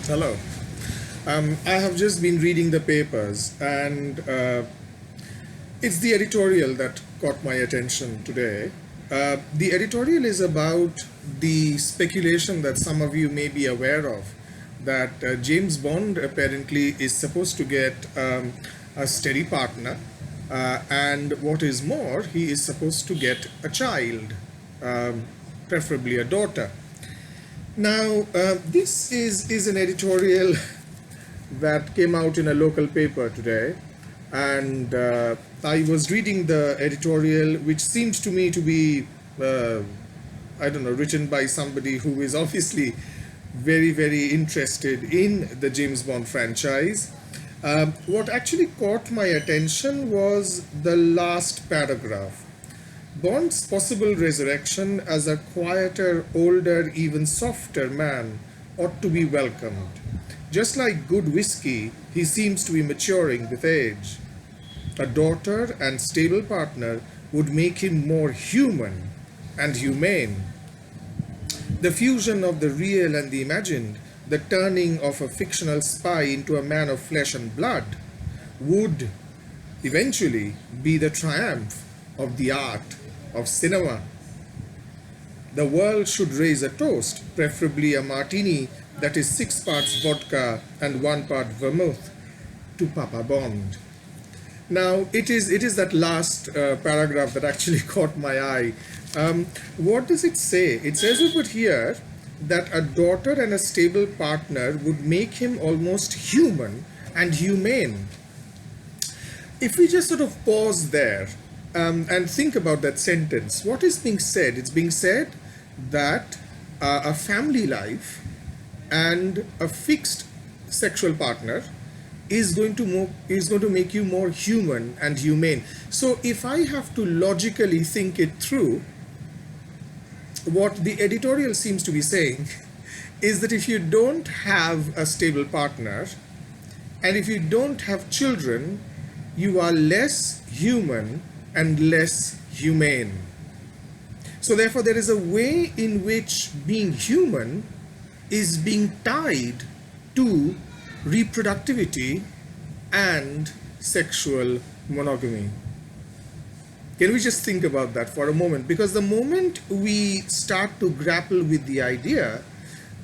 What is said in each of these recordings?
Hello. I have just been reading the papers, and it's the editorial that caught my attention today. The editorial is about the speculation that some of you may be aware of, that James Bond apparently is supposed to get a steady partner, and what is more, he is supposed to get a child, preferably a daughter. Now, this is an editorial that came out in a local paper today, and I was reading the editorial, which seems to me to be, I don't know, written by somebody who is obviously very, very interested in the James Bond franchise. What actually caught my attention was the last paragraph. Bond's possible resurrection as a quieter, older, even softer man ought to be welcomed. Just like good whiskey, he seems to be maturing with age. A daughter and stable partner would make him more human and humane. The fusion of the real and the imagined, the turning of a fictional spy into a man of flesh and blood, would eventually be the triumph of the art of cinema. The world should raise a toast, preferably a martini that is 6 parts vodka and 1 part vermouth, to Papa Bond. Now, it is that last paragraph that actually caught my eye. What does it say? It says over here that a daughter and a stable partner would make him almost human and humane. If we just sort of pause there and think about that sentence, what is being said? It's being said that a family life and a fixed sexual partner is going to make you more human and humane. So if I have to logically think it through, what the editorial seems to be saying is that if you don't have a stable partner and if you don't have children, you are less human and less humane. So therefore there is a way in which being human is being tied to reproductivity and sexual monogamy. Can we just think about that for a moment? Because the moment we start to grapple with the idea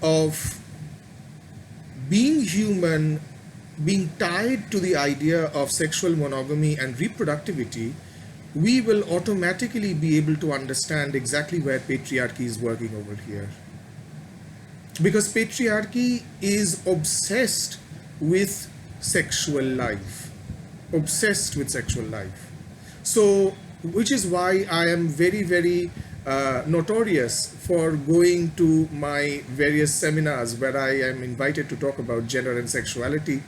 of being human being tied to the idea of sexual monogamy and reproductivity, we will automatically be able to understand exactly where patriarchy is working over here. Because patriarchy is obsessed with sexual life. Obsessed with sexual life. So, which is why I am very, very notorious for going to my various seminars where I am invited to talk about gender and sexuality.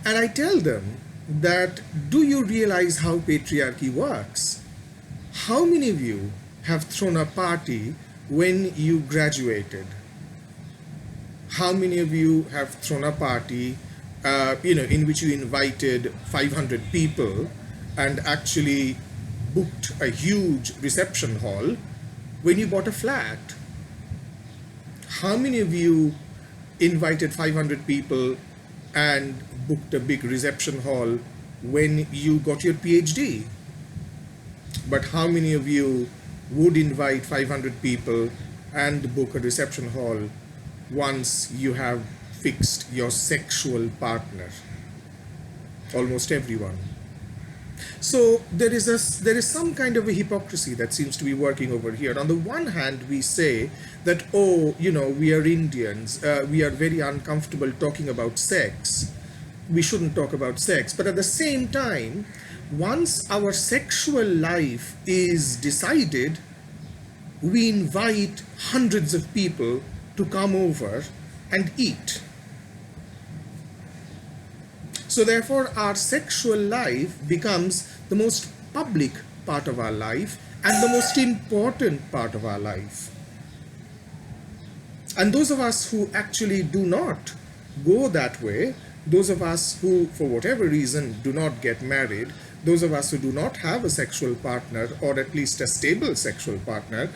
And I tell them that, do you realize how patriarchy works? How many of you have thrown a party when you graduated? How many of you have thrown a party, in which you invited 500 people and actually booked a huge reception hall when you bought a flat? How many of you invited 500 people and booked a big reception hall when you got your PhD? But how many of you would invite 500 people and book a reception hall once you have fixed your sexual partner? Almost everyone. So there is some kind of a hypocrisy that seems to be working over here. On the one hand, we say that, we are Indians, we are very uncomfortable talking about sex. We shouldn't talk about sex. But at the same time, once our sexual life is decided, we invite hundreds of people to come over and eat. So therefore, our sexual life becomes the most public part of our life and the most important part of our life. And those of us who actually do not go that way, those of us who, for whatever reason, do not get married, those of us who do not have a sexual partner, or at least a stable sexual partner,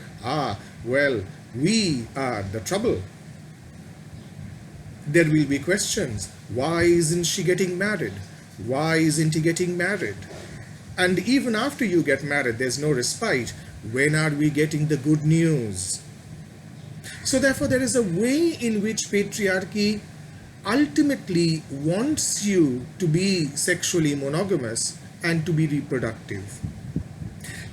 we are the trouble. There will be questions. Why isn't she getting married? Why isn't he getting married? And even after you get married, there's no respite. When are we getting the good news? So therefore, there is a way in which patriarchy ultimately wants you to be sexually monogamous and to be reproductive.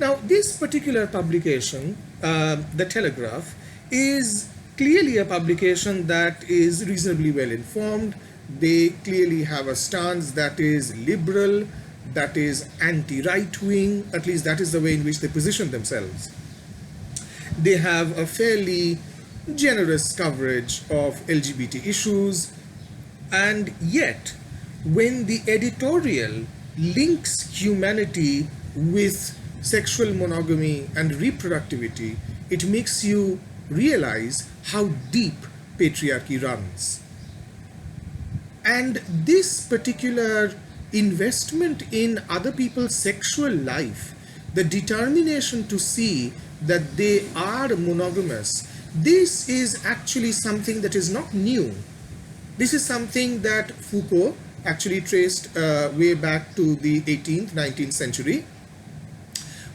Now, this particular publication, the Telegraph, is clearly a publication that is reasonably well informed. They clearly have a stance that is liberal, that is anti-right wing, at least that is the way in which they position themselves. They have a fairly generous coverage of LGBT issues, and yet when the editorial links humanity with sexual monogamy and reproductivity, it makes you realize how deep patriarchy runs. And this particular investment in other people's sexual life, the determination to see that they are monogamous, this is actually something that is not new. This is something that Foucault actually traced way back to the 18th, 19th century.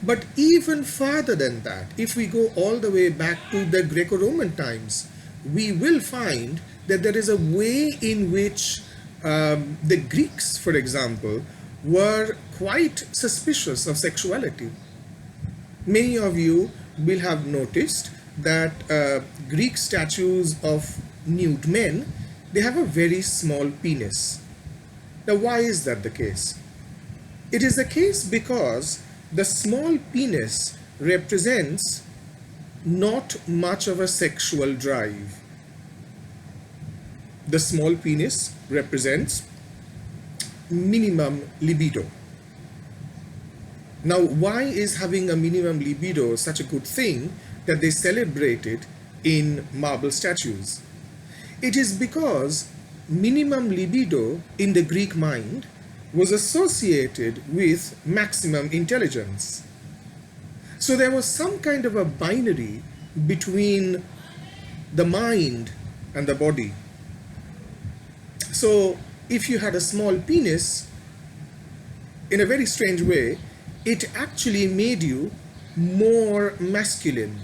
But even further than that, if we go all the way back to the Greco-Roman times, we will find that there is a way in which the Greeks, for example, were quite suspicious of sexuality. Many of you will have noticed that Greek statues of nude men, they have a very small penis. Now, why is that the case? It is the case because the small penis represents not much of a sexual drive. The small penis represents minimum libido. Now, why is having a minimum libido such a good thing that they celebrate it in marble statues? It is because minimum libido in the Greek mind was associated with maximum intelligence. So there was some kind of a binary between the mind and the body. So if you had a small penis, in a very strange way, it actually made you more masculine.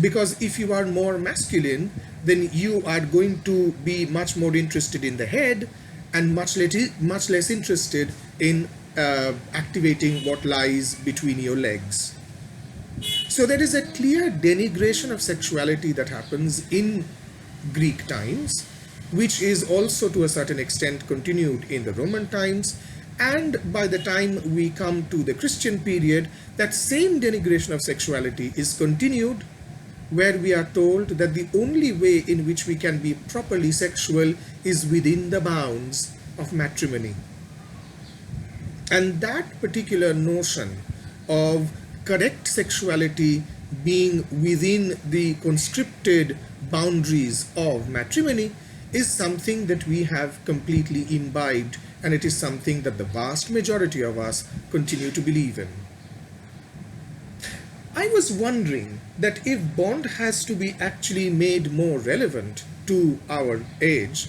Because if you are more masculine, then you are going to be much more interested in the head and much less interested in activating what lies between your legs. So there is a clear denigration of sexuality that happens in Greek times, which is also to a certain extent continued in the Roman times. And by the time we come to the Christian period, that same denigration of sexuality is continued, where we are told that the only way in which we can be properly sexual is within the bounds of matrimony. And that particular notion of correct sexuality being within the conscripted boundaries of matrimony is something that we have completely imbibed, and it is something that the vast majority of us continue to believe in. I was wondering that if Bond has to be actually made more relevant to our age,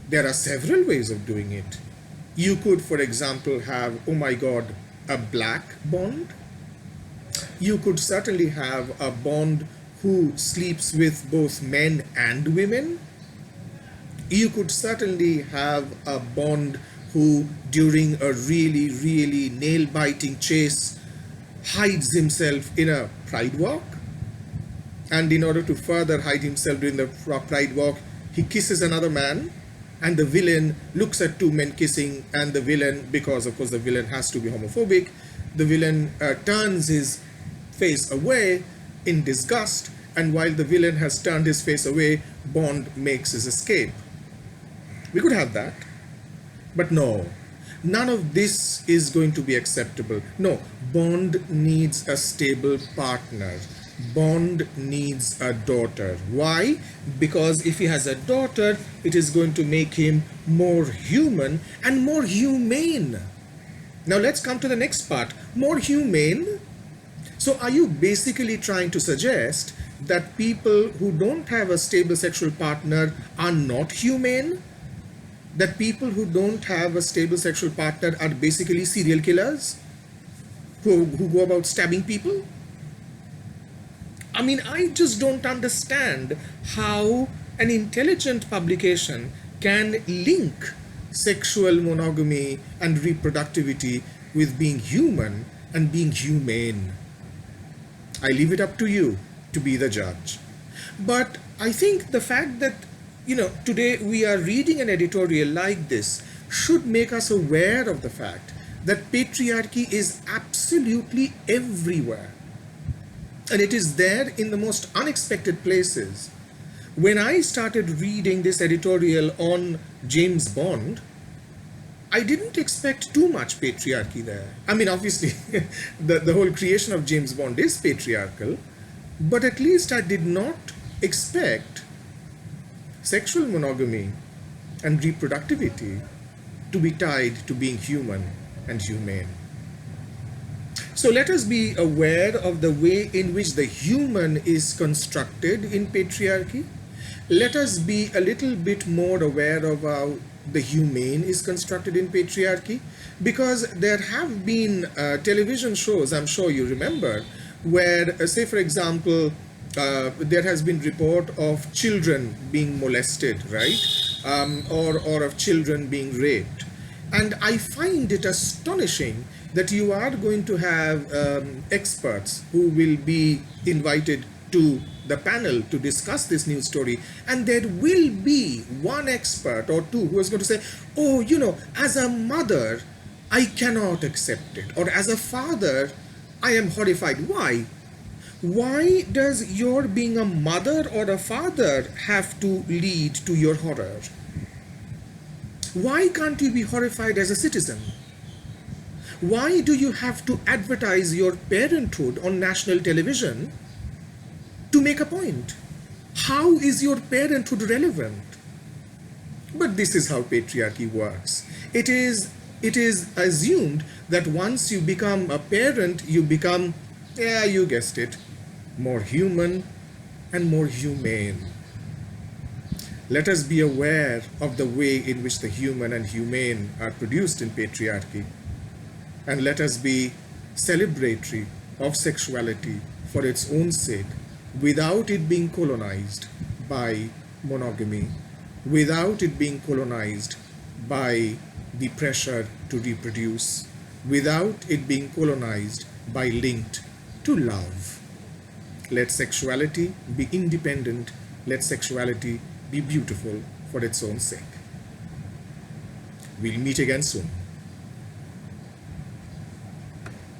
there are several ways of doing it. You could, for example, have, oh my God, a black Bond. You could certainly have a Bond who sleeps with both men and women. You could certainly have a Bond who, during a really, really nail-biting chase, hides himself in a pride walk, and in order to further hide himself during the pride walk, he kisses another man, and the villain looks at two men kissing, and the villain, because of course the villain has to be homophobic, the villain turns his face away in disgust, and while the villain has turned his face away, Bond makes his escape. We could have that, but no. None of this is going to be acceptable. No, Bond needs a stable partner. Bond needs a daughter. Why? Because if he has a daughter, it is going to make him more human and more humane. Now let's come to the next part. More humane. So are you basically trying to suggest that people who don't have a stable sexual partner are not humane? That people who don't have a stable sexual partner are basically serial killers who go about stabbing people? I mean, I just don't understand how an intelligent publication can link sexual monogamy and reproductivity with being human and being humane. I leave it up to you to be the judge. But I think the fact that, today we are reading an editorial like this should make us aware of the fact that patriarchy is absolutely everywhere. And it is there in the most unexpected places. When I started reading this editorial on James Bond, I didn't expect too much patriarchy there. I mean, obviously, the whole creation of James Bond is patriarchal, but at least I did not expect sexual monogamy and reproductivity to be tied to being human and humane. So let us be aware of the way in which the human is constructed in patriarchy. Let us be a little bit more aware of how the humane is constructed in patriarchy, because there have been television shows, I'm sure you remember, where, say for example, there has been report of children being molested, right? Or of children being raped. And I find it astonishing that you are going to have experts who will be invited to the panel to discuss this news story, and there will be one expert or two who is going to say, oh, as a mother, I cannot accept it, or as a father, I am horrified. Why? Why does your being a mother or a father have to lead to your horror? Why can't you be horrified as a citizen? Why do you have to advertise your parenthood on national television to make a point? How is your parenthood relevant? But this is how patriarchy works. It is assumed that once you become a parent, you become, yeah, you guessed it, more human and more humane. Let us be aware of the way in which the human and humane are produced in patriarchy. And let us be celebratory of sexuality for its own sake, without it being colonized by monogamy, without it being colonized by the pressure to reproduce, without it being colonized by linked to love. Let sexuality be independent. Let sexuality be beautiful for its own sake. We'll meet again soon.